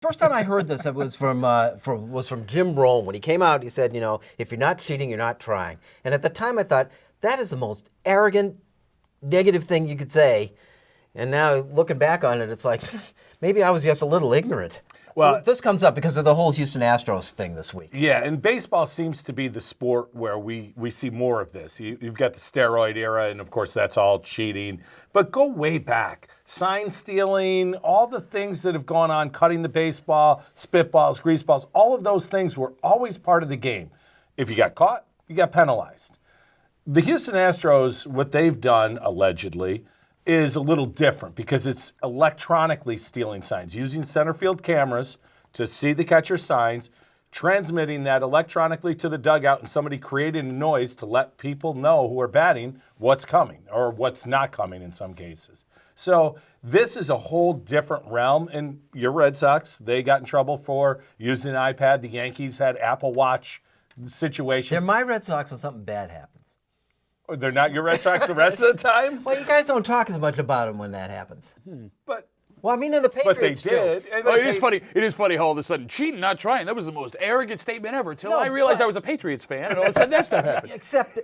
First time I heard this, it was from Jim Rome. When he came out, he said, if you're not cheating, you're not trying. And at the time I thought, that is the most arrogant, negative thing you could say. And now looking back on it, it's like, maybe I was just a little ignorant. Well, this comes up because of the whole Houston Astros thing this week. Yeah, and baseball seems to be the sport where we see more of this. You've got the steroid era, and of course that's all cheating. But go way back. Sign stealing, all the things that have gone on, cutting the baseball, spitballs, grease balls, all of those things were always part of the game. If you got caught, you got penalized. The Houston Astros, what they've done, allegedly, is a little different because it's electronically stealing signs, using center field cameras to see the catcher's signs, transmitting that electronically to the dugout, and somebody creating a noise to let people know who are batting what's coming or what's not coming in some cases. So this is a whole different realm, and your Red Sox, they got in trouble for using an iPad. The Yankees had Apple Watch situations. They're my Red Sox when something bad happens. They're not your Red Sox the rest of the time? Well, you guys don't talk as much about them when that happens. But Well, I mean, in the Patriots, but they did. too. It is funny. It is funny how all of a sudden cheating, not trying. That was the most arrogant statement ever. Until I realized I was a Patriots fan, and all of a sudden that stuff happened. Except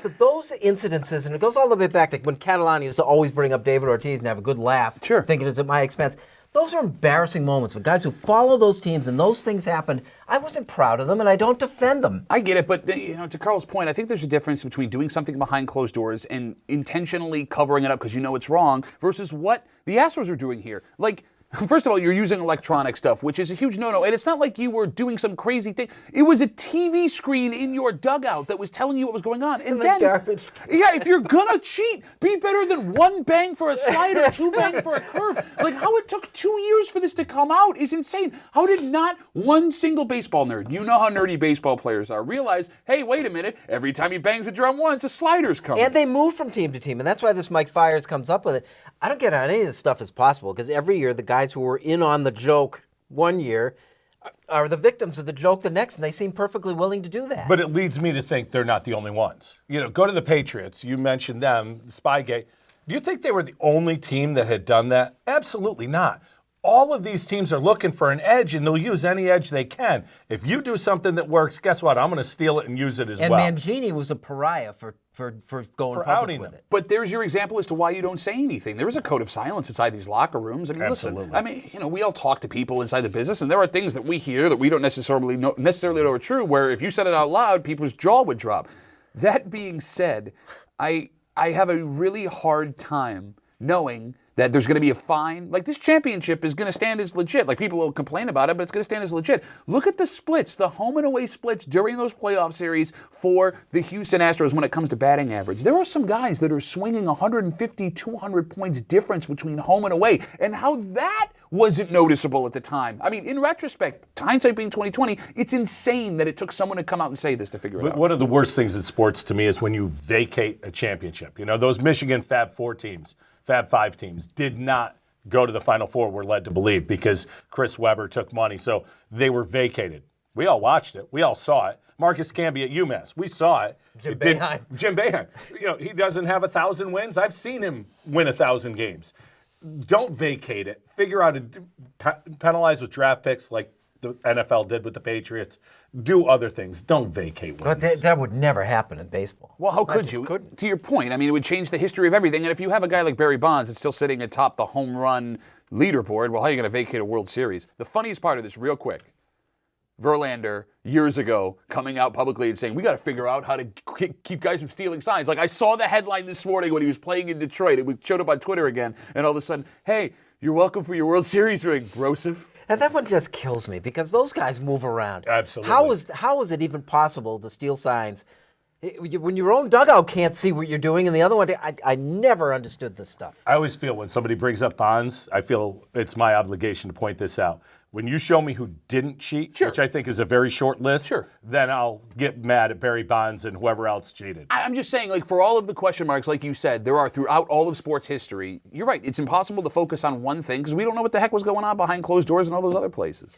that those incidences, and it goes all the way back to when Catalani used to always bring up David Ortiz and have a good laugh, thinking it's at my expense. Those are embarrassing moments for guys who follow those teams, and those things happened. I wasn't proud of them, and I don't defend them. I get it, but to Carl's point, I think there's a difference between doing something behind closed doors and intentionally covering it up because you know it's wrong versus what the Astros are doing here. Like, first of all, you're using electronic stuff, which is a huge no-no. And it's not like you were doing some crazy thing. It was a TV screen in your dugout that was telling you what was going on. And then, garbage. Yeah, if you're going to cheat, be better than one bang for a slider, two bang for a curve. Like, how it took 2 years for this to come out is insane. How did not one single baseball nerd, you know how nerdy baseball players are, realize, hey, wait a minute, every time he bangs the drum once, a slider's coming. And they move from team to team, and that's why this Mike Fiers comes up with it. I don't get how any of this stuff is possible, because every year the guys who were in on the joke one year are the victims of the joke the next, and they seem perfectly willing to do that. But it leads me to think they're not the only ones. Go to the Patriots. You mentioned them, Spygate. Do you think they were the only team that had done that? Absolutely not. All of these teams are looking for an edge, and they'll use any edge they can. If you do something that works, guess what? I'm going to steal it and use it as well. And Mangini was a pariah for going public with it. But there's your example as to why you don't say anything. There is a code of silence inside these locker rooms. I mean, Absolutely. listen, we all talk to people inside the business, and there are things that we hear that we don't necessarily know are true, where if you said it out loud, people's jaw would drop. That being said, I have a really hard time knowing that there's going to be a fine. Like, this championship is going to stand as legit. Like, people will complain about it, but it's going to stand as legit. Look at the splits, the home and away splits during those playoff series for the Houston Astros when it comes to batting average. There are some guys that are swinging 150, 200 points difference between home and away, and how that wasn't noticeable at the time. I mean, in retrospect, hindsight being 2020, it's insane that it took someone to come out and say this to figure it out. One of the worst things in sports to me is when you vacate a championship. Those Michigan Fab 4 teams, Fab 5 teams did not go to the Final Four, we're led to believe, because Chris Webber took money. So they were vacated. We all watched it. We all saw it. Marcus Camby at UMass. We saw it. Jim Boeheim. He doesn't have 1,000 wins. I've seen him win 1,000 games. Don't vacate it. Figure out penalize with draft picks like the NFL did with the Patriots. Do other things. Don't vacate wins. But that would never happen in baseball. Well, how could you? To your point, I mean, it would change the history of everything. And if you have a guy like Barry Bonds that's still sitting atop the home run leaderboard, well, how are you going to vacate a World Series? The funniest part of this, real quick, Verlander, years ago, coming out publicly and saying, we got to figure out how to keep guys from stealing signs. Like, I saw the headline this morning when he was playing in Detroit. It showed up on Twitter again. And all of a sudden, hey, you're welcome for your World Series ring, Broseph. And that one just kills me because those guys move around. Absolutely. How is it even possible to steal signs when your own dugout can't see what you're doing and the other one? I never understood this stuff. I always feel when somebody brings up Bonds, I feel it's my obligation to point this out. When you show me who didn't cheat, which I think is a very short list, then I'll get mad at Barry Bonds and whoever else cheated. I'm just saying, like, for all of the question marks, like you said, there are throughout all of sports history. You're right. It's impossible to focus on one thing because we don't know what the heck was going on behind closed doors and all those other places.